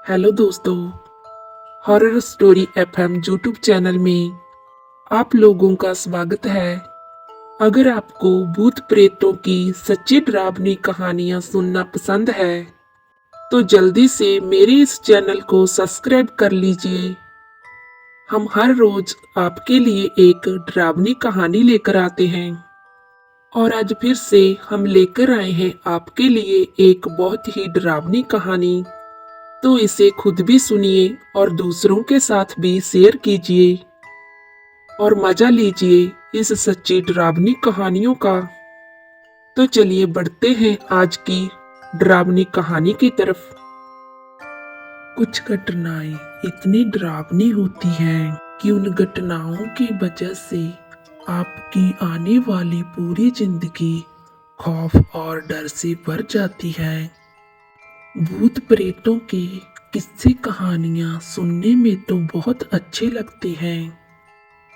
Hello दोस्तों, horror story FM YouTube channel में आप लोगों का स्वागत है। अगर आपको भूत प्रेतों की सच्ची डरावनी कहानियां सुनना पसंद है तो जल्दी से मेरे इस चैनल को सब्सक्राइब कर लीजिए। हम हर रोज आपके लिए एक डरावनी कहानी लेकर आते हैं और आज फिर से हम लेकर आए हैं आपके लिए एक बहुत ही डरावनी कहानी। तो इसे खुद भी सुनिए और दूसरों के साथ भी शेयर कीजिए और मजा लीजिए इस सच्ची डरावनी कहानियों का। तो चलिए बढ़ते हैं आज की डरावनी कहानी की तरफ। कुछ घटनाएं इतनी डरावनी होती हैं कि उन घटनाओं की वजह से आपकी आने वाली पूरी जिंदगी खौफ और डर से भर जाती है। भूत प्रेतों के किस्से कहानियां सुनने में तो बहुत अच्छे लगते हैं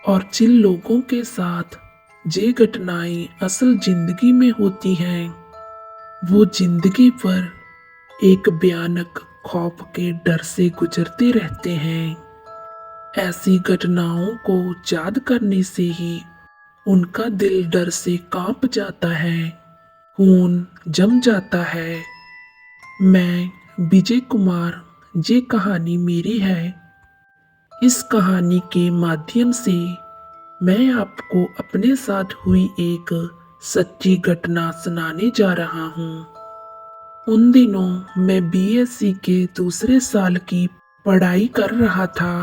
और जिन लोगों के साथ ये घटनाएं असल जिंदगी में होती हैं वो जिंदगी भर एक भयानक खौफ के डर से गुजरते रहते हैं। ऐसी घटनाओं को याद करने से ही उनका दिल डर से कांप जाता है, खून जम जाता है। मैं विजय कुमार, ये कहानी मेरी है। इस कहानी के माध्यम से मैं आपको अपने साथ हुई एक सच्ची घटना सुनाने जा रहा हूँ। उन दिनों मैं बीएससी के दूसरे साल की पढ़ाई कर रहा था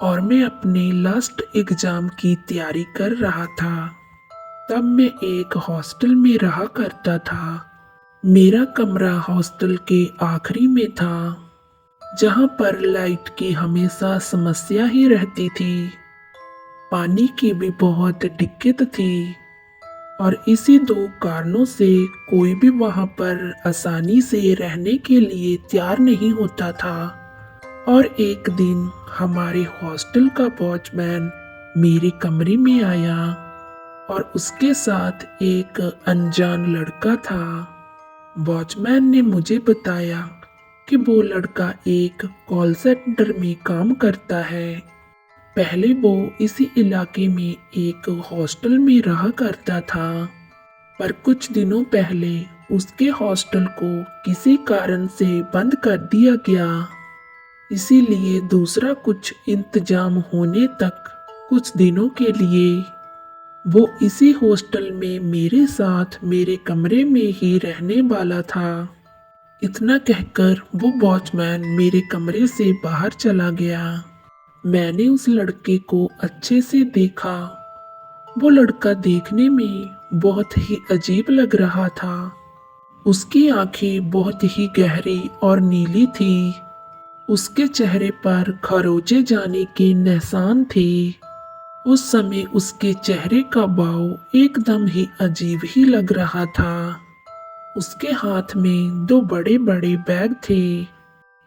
और मैं अपने लास्ट एग्जाम की तैयारी कर रहा था। तब मैं एक हॉस्टल में रहा करता था। मेरा कमरा हॉस्टल के आखिरी में था, जहां पर लाइट की हमेशा समस्या ही रहती थी। पानी की भी बहुत दिक्कत थी और इसी दो कारणों से कोई भी वहां पर आसानी से रहने के लिए तैयार नहीं होता था। और एक दिन हमारे हॉस्टल का वॉचमैन मेरे कमरे में आया और उसके साथ एक अनजान लड़का था। वॉचमैन ने मुझे बताया कि वो लड़का एक कॉल सेंटर में काम करता है। पहले वो इसी इलाके में एक हॉस्टल में रहा करता था, पर कुछ दिनों पहले उसके हॉस्टल को किसी कारण से बंद कर दिया गया। इसीलिए दूसरा कुछ इंतजाम होने तक कुछ दिनों के लिए वो इसी हॉस्टल में मेरे साथ मेरे कमरे में ही रहने वाला था। इतना कहकर वो वॉचमैन मेरे कमरे से बाहर चला गया। मैंने उस लड़के को अच्छे से देखा। वो लड़का देखने में बहुत ही अजीब लग रहा था। उसकी आंखें बहुत ही गहरी और नीली थी। उसके चेहरे पर खरोचे जाने के निशान थे। उस समय उसके चेहरे का भाव एकदम ही अजीब ही लग रहा था। उसके हाथ में दो बड़े बड़े बैग थे।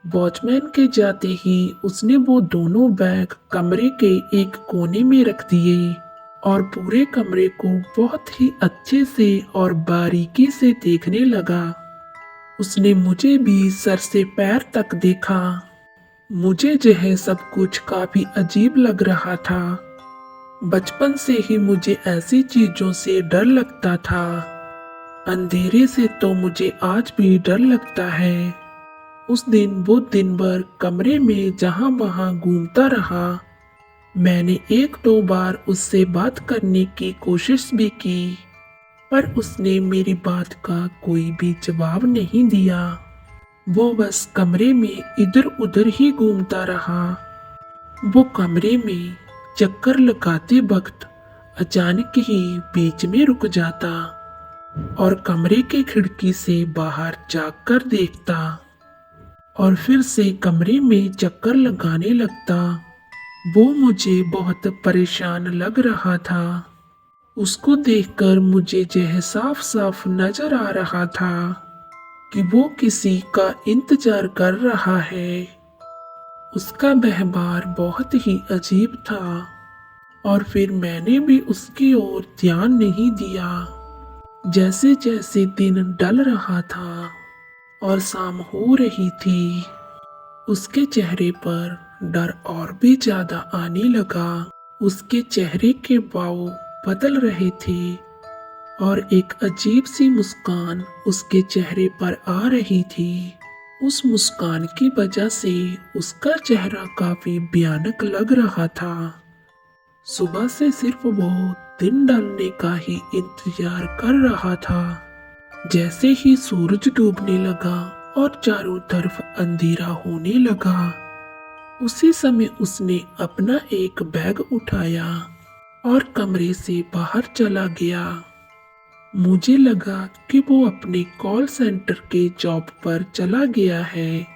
वॉचमैन के जाते ही उसने वो दोनों बैग कमरे के एक कोने में रख दिए और पूरे कमरे को बहुत ही अच्छे से और बारीकी से देखने लगा। उसने मुझे भी सर से पैर तक देखा। मुझे यह सब कुछ काफी अजीब लग रहा था। बचपन से ही मुझे ऐसी चीजों से डर लगता था। अंधेरे से तो मुझे आज भी डर लगता है। उस दिन वो दिन भर कमरे में जहां वहां घूमता रहा। मैंने एक दो बार उससे बात करने की कोशिश भी की, पर उसने मेरी बात का कोई भी जवाब नहीं दिया। वो बस कमरे में इधर उधर ही घूमता रहा। वो कमरे में चक्कर लगाते वक्त अचानक ही बीच में रुक जाता और कमरे की खिड़की से बाहर झांक कर देखता और फिर से कमरे में चक्कर लगाने लगता। वो मुझे बहुत परेशान लग रहा था। उसको देखकर मुझे यह साफ साफ नजर आ रहा था कि वो किसी का इंतजार कर रहा है। उसका व्यवहार बहुत ही अजीब था और फिर मैंने भी उसकी ओर ध्यान नहीं दिया। जैसे जैसे दिन ढल रहा था और शाम हो रही थी, उसके चेहरे पर डर और भी ज्यादा आने लगा। उसके चेहरे के भाव बदल रहे थे और एक अजीब सी मुस्कान उसके चेहरे पर आ रही थी। उस मुस्कान की वजह से उसका चेहरा काफी भयानक लग रहा था। सुबह से सिर्फ वो दिन ढलने का ही इंतजार कर रहा था। जैसे ही सूरज डूबने लगा और चारों तरफ अंधेरा होने लगा, उसी समय उसने अपना एक बैग उठाया और कमरे से बाहर चला गया। मुझे लगा कि वो अपने कॉल सेंटर के जॉब पर चला गया है।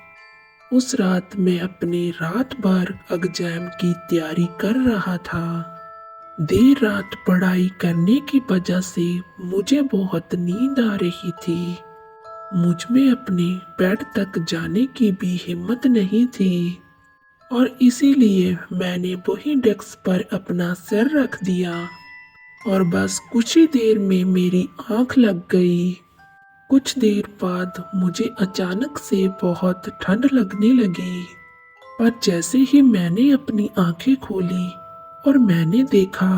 उस रात मैं अपने रात भर एग्जाम की तैयारी कर रहा था। देर रात पढ़ाई करने की वजह से मुझे बहुत नींद आ रही थी। मुझ में अपने बेड तक जाने की भी हिम्मत नहीं थी और इसीलिए मैंने वही डेस्क पर अपना सिर रख दिया और बस कुछ ही देर में मेरी आंख लग गई। कुछ देर बाद मुझे अचानक से बहुत ठंड लगने लगी, पर जैसे ही मैंने अपनी आंखें खोली और मैंने देखा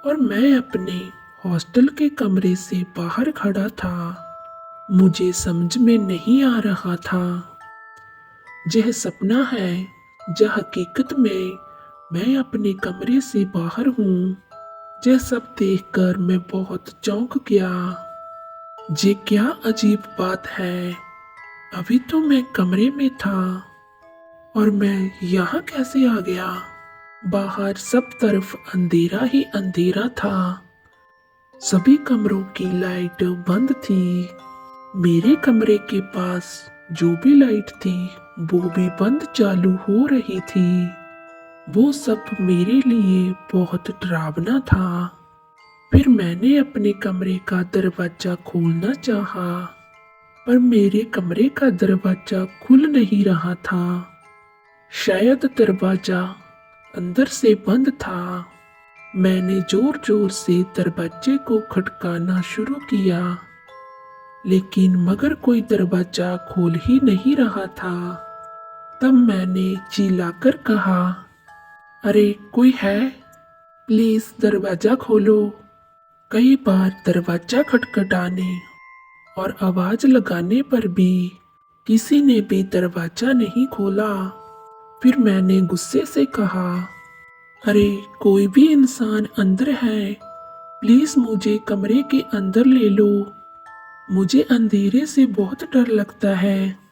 और मैं अपने हॉस्टल के कमरे से बाहर खड़ा था। मुझे समझ में नहीं आ रहा था यह सपना है या हकीकत में मैं अपने कमरे से बाहर हूँ। यह सब देखकर मैं बहुत चौंक गया। ये क्या अजीब बात है, अभी तो मैं कमरे में था और मैं यहाँ कैसे आ गया। बाहर सब तरफ अंधेरा ही अंधेरा था। सभी कमरों की लाइट बंद थी। मेरे कमरे के पास जो भी लाइट थी वो भी बंद चालू हो रही थी। वो सब मेरे लिए बहुत डरावना था। फिर मैंने अपने कमरे का दरवाजा खोलना चाहा, पर मेरे कमरे का दरवाजा खुल नहीं रहा था। शायद दरवाजा अंदर से बंद था। मैंने जोर जोर से दरवाजे को खटकाना शुरू किया, लेकिन मगर कोई दरवाजा खोल ही नहीं रहा था। तब मैंने चिल्लाकर कहा, अरे कोई है, प्लीज दरवाजा खोलो। कई बार दरवाजा खटखटाने और आवाज लगाने पर भी किसी ने भी दरवाजा नहीं खोला। फिर मैंने गुस्से से कहा, अरे कोई भी इंसान अंदर है, प्लीज मुझे कमरे के अंदर ले लो। मुझे अंधेरे से बहुत डर लगता है।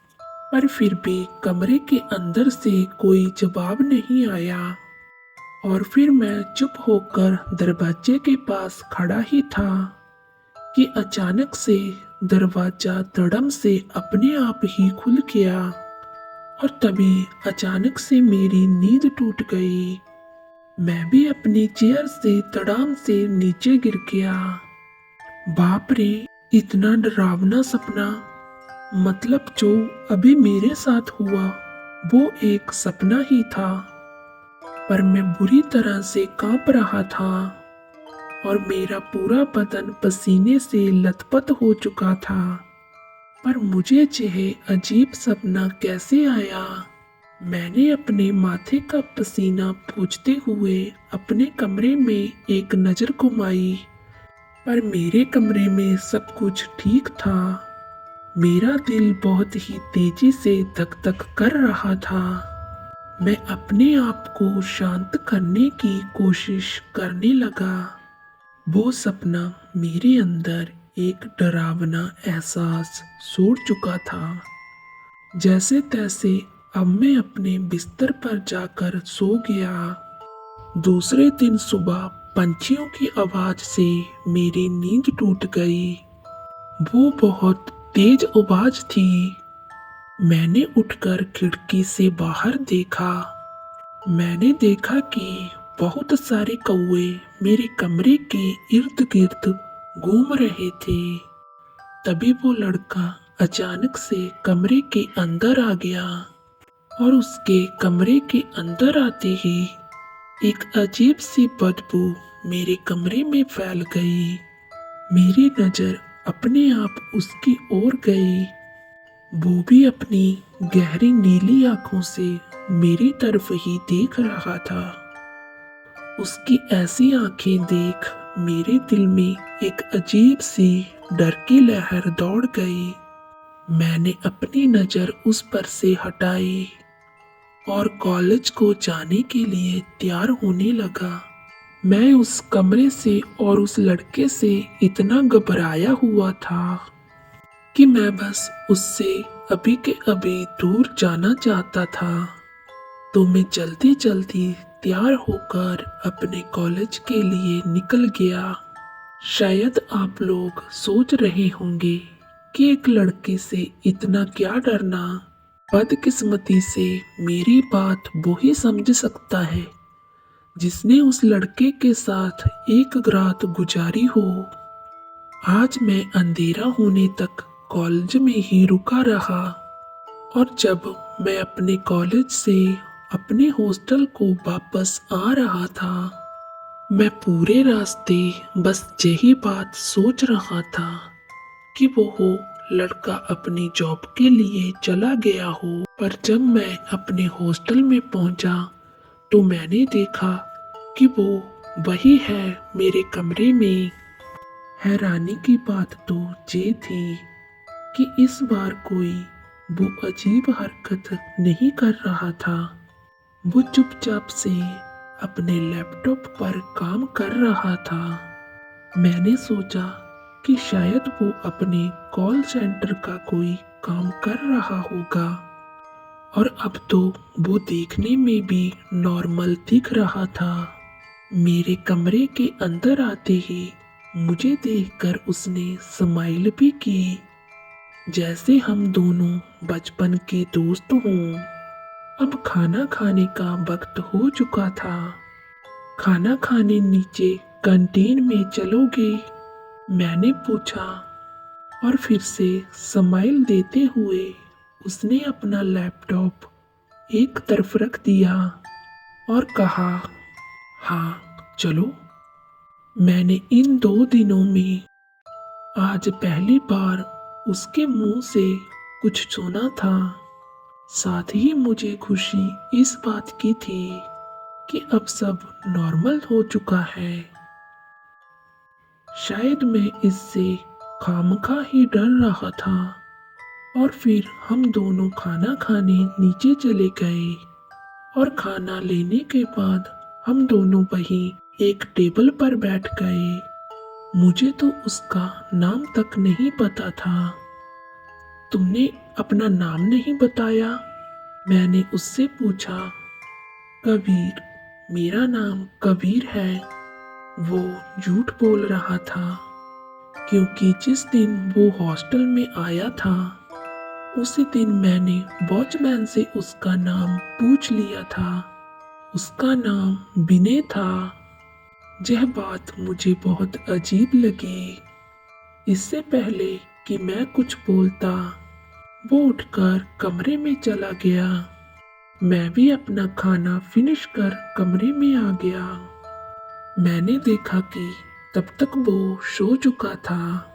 पर फिर भी कमरे के अंदर से कोई जवाब नहीं आया और फिर मैं चुप होकर दरवाजे के पास खड़ा ही था कि अचानक से दरवाजा धड़म से अपने आप ही खुल गया और तभी अचानक से मेरी नींद टूट गई। मैं भी अपनी चेयर से धड़ाम से नीचे गिर गया। बाप रे, इतना डरावना सपना! मतलब जो अभी मेरे साथ हुआ वो एक सपना ही था, पर मैं बुरी तरह से कांप रहा था और मेरा पूरा बदन पसीने से लथपथ हो चुका था। पर मुझे यह अजीब सपना कैसे आया? मैंने अपने माथे का पसीना पोंछते हुए अपने कमरे में एक नजर घुमाई, पर मेरे कमरे में सब कुछ ठीक था। मेरा दिल बहुत ही तेजी से धक धक कर रहा था। मैं अपने आप को शांत करने की कोशिश करने लगा। वो सपना मेरे अंदर एक डरावना एहसास छोड़ चुका था। जैसे तैसे अब मैं अपने बिस्तर पर जाकर सो गया। दूसरे दिन सुबह पंछियों की आवाज से मेरी नींद टूट गई। वो बहुत तेज आवाज थी। मैंने उठकर खिड़की से बाहर देखा। मैंने देखा कि बहुत सारे कौवे मेरे कमरे के इर्द गिर्द घूम रहे थे। तभी वो लड़का अचानक से कमरे के अंदर आ गया और उसके कमरे के अंदर आते ही एक अजीब सी बदबू मेरे कमरे में फैल गई। मेरी नजर अपने आप उसकी ओर गई। वो भी अपनी गहरी नीली आंखों से मेरी तरफ ही देख रहा था। उसकी ऐसी आंखें देख मेरे दिल में एक अजीब सी डर की लहर दौड़ गई। मैंने अपनी नजर उस पर से हटाई और कॉलेज को जाने के लिए तैयार होने लगा। मैं उस कमरे से और उस लड़के से इतना घबराया हुआ था कि मैं बस उससे अभी के अभी दूर जाना चाहता था। तो मैं जल्दी जल्दी तैयार होकर अपने कॉलेज के लिए निकल गया। शायद आप लोग सोच रहे होंगे कि एक लड़के से इतना क्या डरना। बदकिस्मती से मेरी बात वो ही समझ सकता है जिसने उस लड़के के साथ एक रात गुजारी हो। आज मैं अंधेरा होने तक कॉलेज में ही रुका रहा और जब मैं अपने कॉलेज से अपने हॉस्टल को वापस आ रहा था, मैं पूरे रास्ते बस यही बात सोच रहा था कि वो लड़का अपनी जॉब के लिए चला गया हो। पर जब मैं अपने हॉस्टल में पहुंचा तो मैंने देखा कि वो वही है मेरे कमरे में। हैरानी की बात तो ये थी कि इस बार कोई वो अजीब हरकत नहीं कर रहा था। वो चुपचाप से अपने लैपटॉप पर काम कर रहा था। मैंने सोचा कि शायद वो अपने कॉल सेंटर का कोई काम कर रहा होगा और अब तो वो देखने में भी नॉर्मल दिख रहा था। मेरे कमरे के अंदर आते ही मुझे देखकर उसने स्माइल भी की, जैसे हम दोनों बचपन के दोस्त हों। अब खाना खाने का वक्त हो चुका था। खाना खाने नीचे कैंटीन में चलोगे? मैंने पूछा और फिर से स्माइल देते हुए उसने अपना लैपटॉप एक तरफ रख दिया और कहा, हाँ चलो। मैंने इन 2 दिनों में आज पहली बार उसके मुंह से कुछ सुना था। साथ ही मुझे खुशी इस बात की थी कि अब सब नॉर्मल हो चुका है। शायद मैं इससे खामखा ही डर रहा था। और फिर हम दोनों खाना खाने नीचे चले गए और खाना लेने के बाद हम दोनों वहीं एक टेबल पर बैठ गए। मुझे तो उसका नाम तक नहीं पता था। तुमने अपना नाम नहीं बताया? मैंने उससे पूछा। कबीर, मेरा नाम कबीर है। वो झूठ बोल रहा था क्योंकि जिस दिन वो हॉस्टल में आया था उसी दिन मैंने वॉचमैन से उसका नाम पूछ लिया था। उसका नाम विनय था। यह बात मुझे बहुत अजीब लगी। इससे पहले कि मैं कुछ बोलता, वो उठकर कमरे में चला गया। मैं भी अपना खाना फिनिश कर कमरे में आ गया। मैंने देखा कि तब तक वो सो चुका था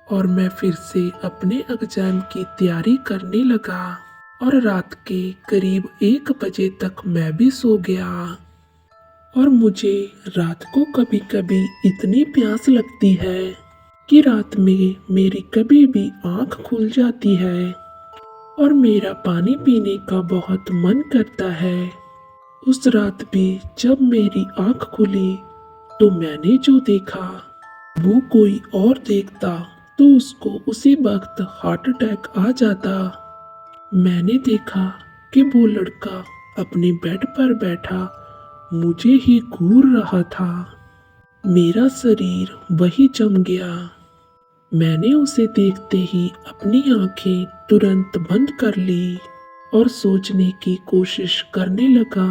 और मैं फिर से अपने एग्जाम की तैयारी करने लगा और रात के करीब 1 बजे तक मैं भी सो गया। और मुझे रात को कभी कभी इतनी प्यास लगती है कि रात में मेरी कभी भी आंख खुल जाती है और मेरा पानी पीने का बहुत मन करता है। उस रात भी जब मेरी आंख खुली तो मैंने जो देखा वो कोई और देखता तो उसको उसी वक्त हार्ट अटैक आ जाता। मैंने देखा कि वो लड़का अपने बेड पर बैठा मुझे ही घूर रहा था। मेरा शरीर वही जम गया। मैंने उसे देखते ही अपनी आंखें तुरंत बंद कर ली और सोचने की कोशिश करने लगा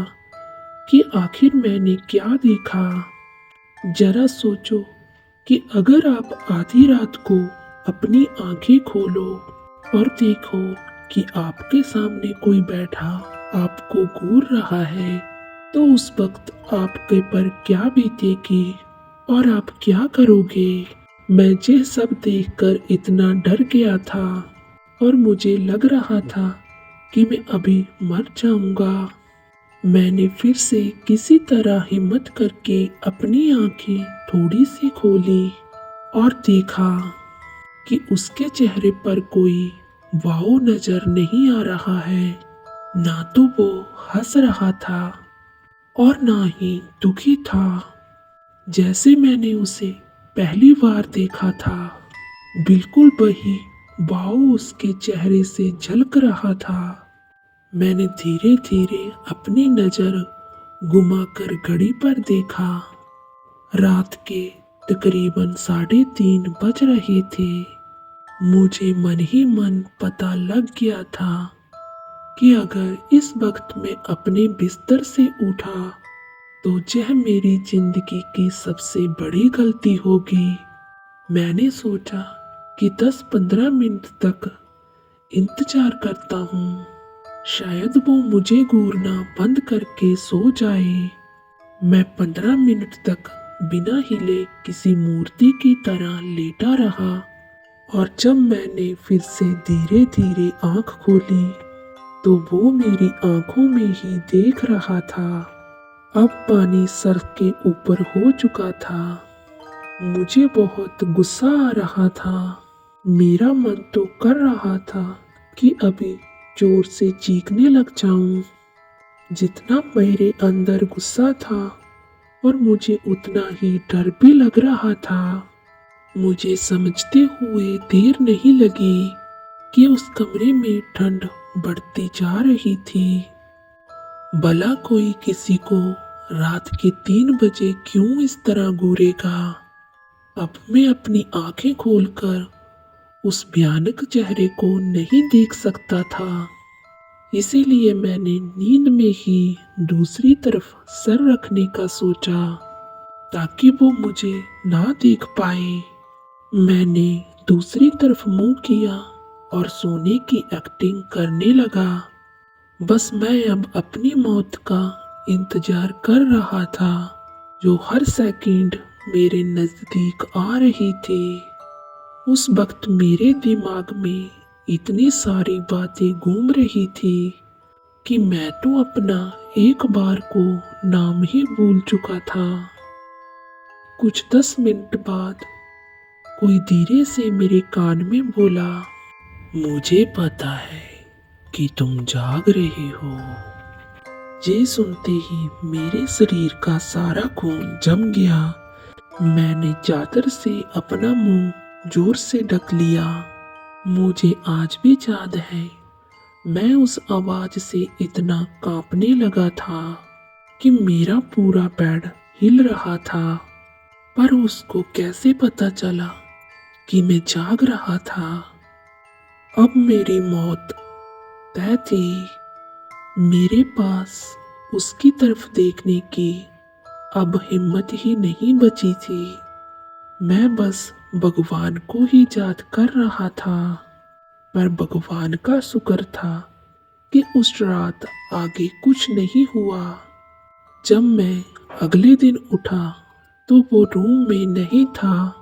कि आखिर मैंने क्या देखा। जरा सोचो कि अगर आप आधी रात को अपनी आंखें खोलो और देखो कि आपके सामने कोई बैठा आपको घूर रहा है, तो उस वक्त आपके पर क्या बीतेगी और आप क्या करोगे? मैं ये सब देखकर इतना डर गया था और मुझे लग रहा था कि मैं अभी मर जाऊंगा। मैंने फिर से किसी तरह हिम्मत करके अपनी आंखें थोड़ी सी खोली और देखा कि उसके चेहरे पर कोई वाव नजर नहीं आ रहा है। ना तो वो हंस रहा था और ना ही दुखी था, जैसे मैंने उसे पहली बार देखा था। बिल्कुल वही भाव उसके चेहरे से झलक रहा था। मैंने धीरे धीरे अपनी नजर घुमाकर घड़ी पर देखा। रात के तकरीबन 3:30 बज रहे थे। मुझे मन ही मन पता लग गया था कि अगर इस वक्त मैं अपने बिस्तर से उठा तो यह मेरी जिंदगी की सबसे बड़ी गलती होगी। मैंने सोचा कि 10-15 मिनट तक इंतजार करता हूँ, शायद वो मुझे घूरना बंद करके सो जाए। मैं 15 मिनट तक बिना हिले किसी मूर्ति की तरह लेटा रहा और जब मैंने फिर से धीरे धीरे आंख खोली तो वो मेरी आंखों में ही देख रहा था। अब पानी सर के ऊपर हो चुका था। मुझे बहुत गुस्सा आ रहा था। मेरा मन तो कर रहा था कि अभी जोर से चीखने लग जाऊं। जितना मेरे अंदर गुस्सा था और मुझे उतना ही डर भी लग रहा था। मुझे समझते हुए देर नहीं लगी कि उस कमरे में ठंड बढ़ती जा रही थी। भला कोई किसी को रात के 3 बजे क्यों इस तरह घूरेगा। अब मैं अपनी आंखें खोलकर उस भयानक चेहरे को नहीं देख सकता था। इसीलिए मैंने नींद में ही दूसरी तरफ सर रखने का सोचा ताकि वो मुझे ना देख पाए। मैंने दूसरी तरफ मुंह किया और सोने की एक्टिंग करने लगा। बस मैं अब अपनी मौत का इंतजार कर रहा था, जो हर सेकंड मेरे नजदीक आ रही थी। उस वक्त मेरे दिमाग में इतनी सारी बातें घूम रही थी कि मैं तो अपना एक बार को नाम ही भूल चुका था। कुछ 10 मिनट बाद कोई धीरे से मेरे कान में बोला, मुझे पता है कि तुम जाग रहे हो। ये सुनते ही मेरे शरीर का सारा खून जम गया। मैंने चादर से अपना मुंह जोर से ढक लिया। मुझे आज भी याद है, मैं उस आवाज से इतना कांपने लगा था कि मेरा पूरा बेड हिल रहा था। पर उसको कैसे पता चला कि मैं जाग रहा था। अब मेरी मौत तय थी। मेरे पास उसकी तरफ देखने की अब हिम्मत ही नहीं बची थी। मैं बस भगवान को ही याद कर रहा था। पर भगवान का शुक्र था कि उस रात आगे कुछ नहीं हुआ। जब मैं अगले दिन उठा तो वो रूम में नहीं था।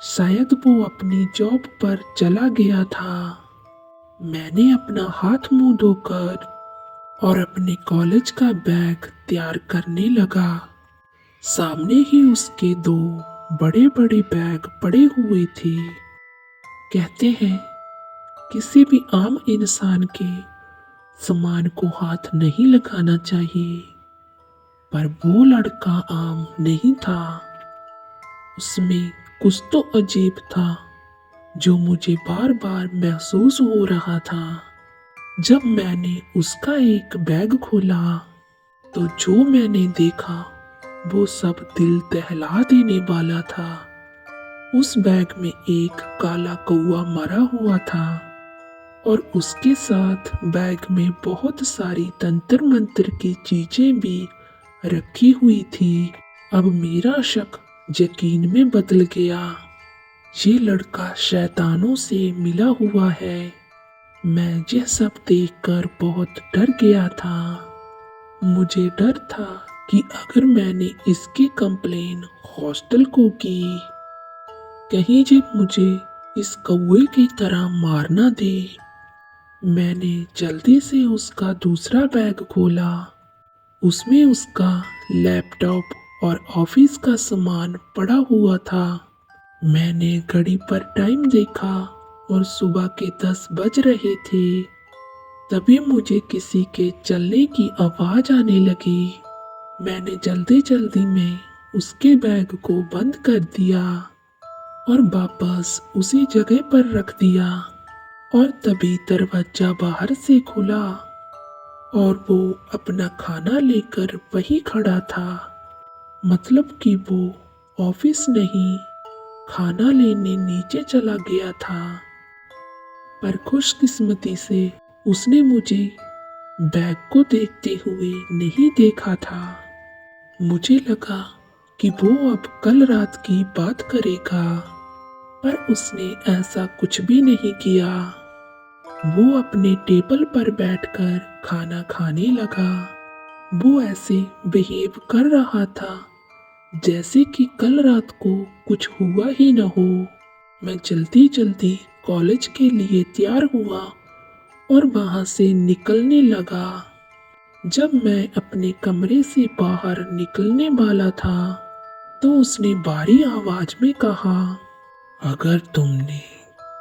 शायद वो अपनी जॉब पर चला गया था। मैंने अपना हाथ मुंह धोकर और अपने कॉलेज का बैग तैयार करने लगा। सामने ही उसके 2 बड़े बड़े बैग पड़े हुए थे। कहते हैं किसी भी आम इंसान के सामान को हाथ नहीं लगाना चाहिए, पर वो लड़का आम नहीं था। उसमें कुछ तो अजीब था जो मुझे बार बार महसूस हो रहा था। जब मैंने उसका एक बैग खोला तो जो मैंने देखा वो सब दिल दहला देने वाला था। उस बैग में एक काला कौवा मरा हुआ था और उसके साथ बैग में बहुत सारी तंत्र मंत्र की चीजें भी रखी हुई थी। अब मेरा शक यकीन में बदल गया। ये लड़का शैतानों से मिला हुआ है। मैं यह सब देखकर बहुत डर गया था। मुझे डर था कि अगर मैंने इसकी कंप्लेन हॉस्टल को की, कहीं जब मुझे इस कौवे की तरह मार ना दे। मैंने जल्दी से उसका दूसरा बैग खोला। उसमें उसका लैपटॉप और ऑफिस का सामान पड़ा हुआ था। मैंने घड़ी पर टाइम देखा और सुबह के 10 बज रहे थे। तभी मुझे किसी के चलने की आवाज आने लगी। मैंने जल्दी जल्दी में उसके बैग को बंद कर दिया और वापस उसी जगह पर रख दिया। और तभी दरवाजा बाहर से खुला और वो अपना खाना लेकर वहीं खड़ा था। मतलब कि वो ऑफिस नहीं, खाना लेने नीचे चला गया था। पर खुशकिस्मती से उसने मुझे बैग को देखते हुए नहीं देखा था। मुझे लगा कि वो अब कल रात की बात करेगा, पर उसने ऐसा कुछ भी नहीं किया। वो अपने टेबल पर बैठकर खाना खाने लगा। वो ऐसे बिहेव कर रहा था जैसे कि कल रात को कुछ हुआ ही न हो। मैं जल्दी जल्दी कॉलेज के लिए तैयार हुआ और वहां से निकलने लगा। जब मैं अपने कमरे से बाहर निकलने वाला था तो उसने भारी आवाज में कहा, अगर तुमने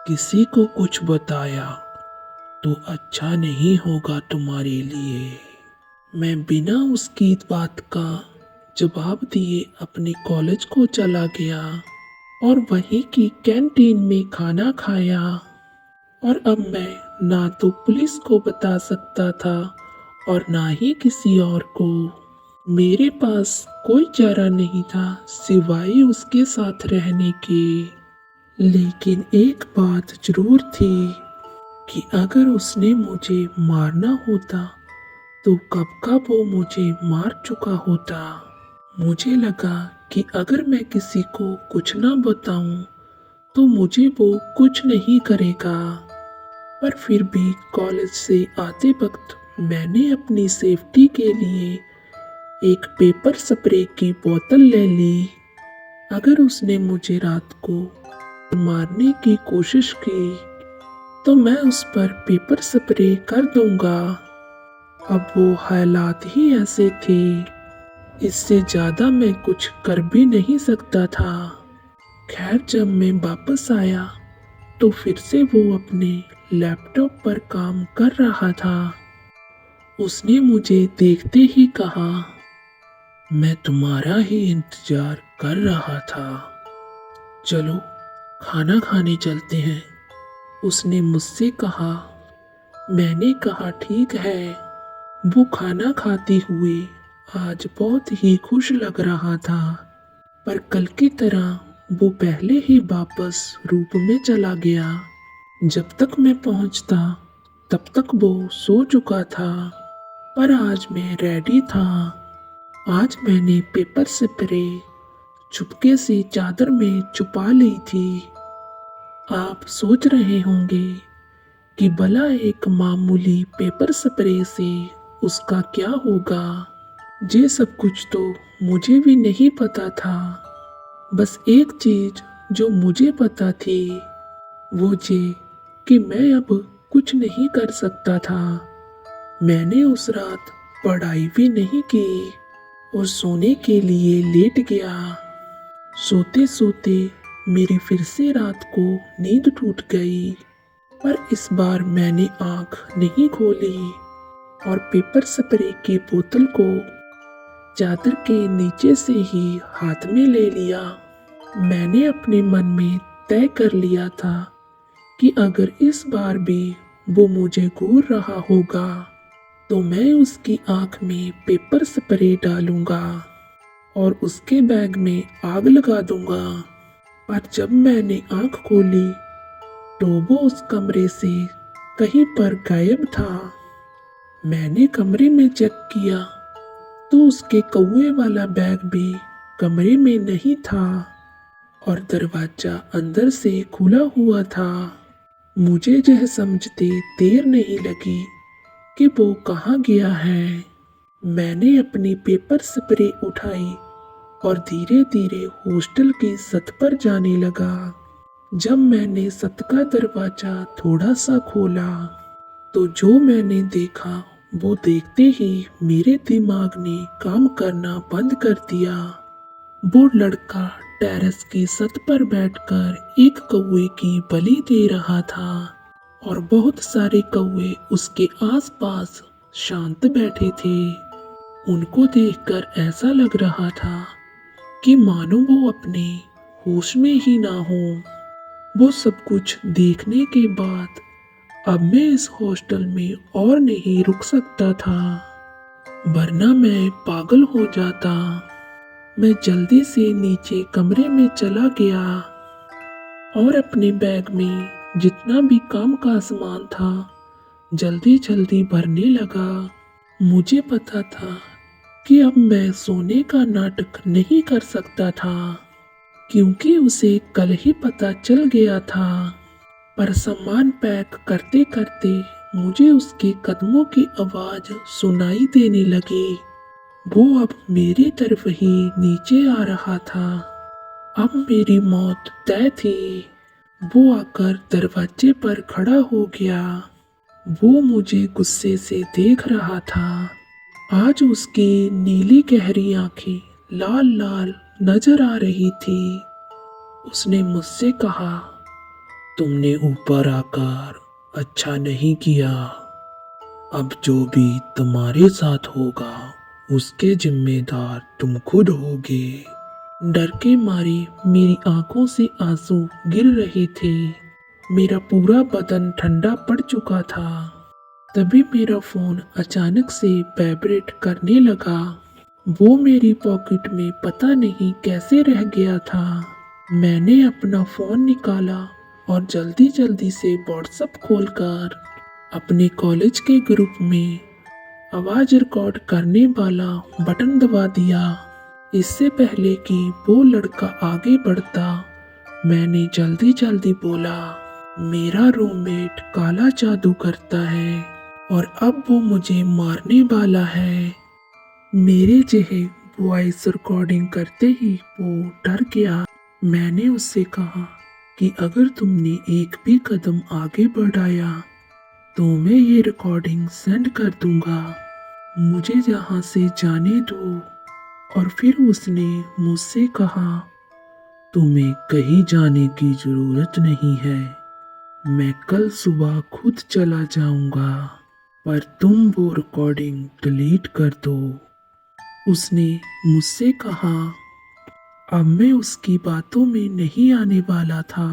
किसी को कुछ बताया तो अच्छा नहीं होगा तुम्हारे लिए। मैं बिना उसकी बात का जवाब दिए अपने कॉलेज को चला गया और वहीं की कैंटीन में खाना खाया। और अब मैं ना तो पुलिस को बता सकता था और ना ही किसी और को। मेरे पास कोई चारा नहीं था सिवाय उसके साथ रहने के। लेकिन एक बात जरूर थी कि अगर उसने मुझे मारना होता तो कब का वो मुझे मार चुका होता। मुझे लगा कि अगर मैं किसी को कुछ ना बताऊं तो मुझे वो कुछ नहीं करेगा। पर फिर भी कॉलेज से आते वक्त मैंने अपनी सेफ्टी के लिए एक पेपर स्प्रे की बोतल ले ली। अगर उसने मुझे रात को मारने की कोशिश की तो मैं उस पर पेपर स्प्रे कर दूंगा। अब वो हालात ही ऐसे थे, इससे ज्यादा मैं कुछ कर भी नहीं सकता था। खैर, जब मैं वापस आया तो फिर से वो अपने लैपटॉप पर काम कर रहा था। उसने मुझे देखते ही कहा, मैं तुम्हारा ही इंतजार कर रहा था, चलो खाना खाने चलते हैं। उसने मुझसे कहा। मैंने कहा ठीक है। वो खाना खाते हुए आज बहुत ही खुश लग रहा था, पर कल की तरह वो पहले ही वापस रूम में चला गया। जब तक मैं पहुंचता तब तक वो सो चुका था। पर आज मैं रेडी था। आज मैंने पेपर स्प्रे चुपके से चादर में छुपा ली थी। आप सोच रहे होंगे कि भला एक मामूली पेपर स्प्रे से उसका क्या होगा। ये सब कुछ तो मुझे भी नहीं पता था। बस एक चीज जो मुझे पता थी वो ये कि मैं अब कुछ नहीं कर सकता था। मैंने उस रात पढ़ाई भी नहीं की और सोने के लिए लेट गया। सोते सोते मेरी फिर से रात को नींद टूट गई, पर इस बार मैंने आंख नहीं खोली और पेपर स्प्रे की बोतल को चादर के नीचे से ही हाथ में ले लिया। मैंने अपने मन में तय कर लिया था कि अगर इस बार भी वो मुझे घूर रहा होगा तो मैं उसकी आंख में पेपर स्प्रे डालूंगा और उसके बैग में आग लगा दूंगा। पर जब मैंने आंख खोली तो वो उस कमरे से कहीं पर गायब था। मैंने कमरे में चेक किया तो उसके कौवे वाला बैग भी कमरे में नहीं था और दरवाजा अंदर से खुला हुआ था। मुझे यह समझते देर नहीं लगी कि वो कहाँ गया है। मैंने अपनी पेपर स्प्रे उठाई और धीरे धीरे हॉस्टल की छत पर जाने लगा। जब मैंने सत का दरवाजा थोड़ा सा खोला तो जो मैंने देखा वो देखते ही मेरे दिमाग ने काम करना बंद कर दिया। वो लड़का टेरेस की छत पर बैठकर एक कौवे की बलि दे रहा था और बहुत सारे कौवे उसके आसपास शांत बैठे थे। उनको देखकर ऐसा लग रहा था कि मानो वो अपने होश में ही ना हो। वो सब कुछ देखने के बाद अब मैं इस हॉस्टल में और नहीं रुक सकता था, वरना मैं पागल हो जाता। मैं जल्दी से नीचे कमरे में चला गया और अपने बैग में जितना भी काम का सामान था जल्दी जल्दी भरने लगा। मुझे पता था कि अब मैं सोने का नाटक नहीं कर सकता था, क्योंकि उसे कल ही पता चल गया था। पर सामान पैक करते करते मुझे उसके कदमों की आवाज सुनाई देने लगी। वो अब मेरी तरफ ही नीचे आ रहा था। अब मेरी मौत तय थी। वो आकर दरवाजे पर खड़ा हो गया। वो मुझे गुस्से से देख रहा था। आज उसकी नीली गहरी आंखें लाल लाल नजर आ रही थी। उसने मुझसे कहा, तुमने ऊपर आकर अच्छा नहीं किया। अब जो भी तुम्हारे साथ होगा उसके जिम्मेदार तुम खुद होगे। डर के मारे मेरी आंखों से आंसू गिर रहे थे। मेरा पूरा बदन ठंडा पड़ चुका था। तभी मेरा फोन अचानक से वाइब्रेट करने लगा। वो मेरी पॉकेट में पता नहीं कैसे रह गया था। मैंने अपना फोन निकाला और जल्दी जल्दी से व्हाट्सएप खोलकर अपने कॉलेज के ग्रुप में आवाज रिकॉर्ड करने वाला बटन दबा दिया। इससे पहले कि वो लड़का आगे बढ़ता, मैंने जल्दी जल्दी बोला, मेरा रूममेट काला जादू करता है और अब वो मुझे मारने वाला है। मेरे जहे वॉइस रिकॉर्डिंग करते ही वो डर गया। मैंने उससे कहा कि अगर तुमने एक भी कदम आगे बढ़ाया तो मैं ये रिकॉर्डिंग सेंड कर दूंगा। मुझे यहाँ से जाने दो। और फिर उसने मुझसे कहा, तुम्हें कहीं जाने की जरूरत नहीं है। मैं कल सुबह खुद चला जाऊंगा, पर तुम वो रिकॉर्डिंग डिलीट कर दो। उसने मुझसे कहा। अब मैं उसकी बातों में नहीं आने वाला था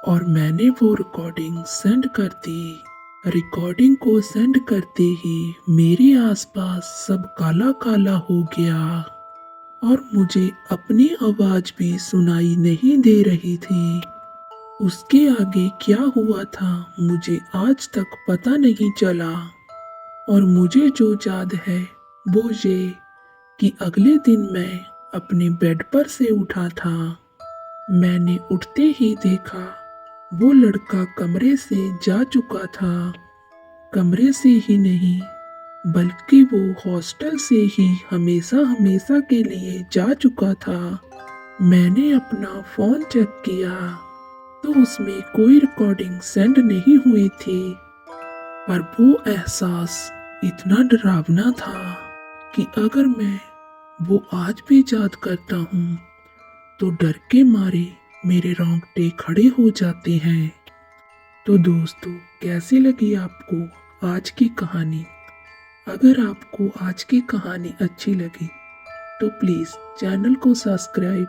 और मैंने वो रिकॉर्डिंग सेंड कर दी। रिकॉर्डिंग को सेंड करते ही मेरे आसपास सब काला काला हो गया और मुझे अपनी आवाज भी सुनाई नहीं दे रही थी। उसके आगे क्या हुआ था मुझे आज तक पता नहीं चला। और मुझे जो याद है वो ये कि अगले दिन मैं अपने बेड पर से उठा था। मैंने उठते ही देखा वो लड़का कमरे से जा चुका था। कमरे से ही नहीं बल्कि वो हॉस्टल से ही हमेशा हमेशा के लिए जा चुका था। मैंने अपना फोन चेक किया तो उसमें कोई रिकॉर्डिंग सेंड नहीं हुई थी। पर वो एहसास इतना डरावना था कि अगर मैं वो आज भी याद करता हूँ तो डर के मारे मेरे रोंगटे खड़े हो जाते हैं। तो दोस्तों, कैसी लगी आपको आज की कहानी? अगर आपको आज की कहानी अच्छी लगी तो प्लीज़ चैनल को सब्सक्राइब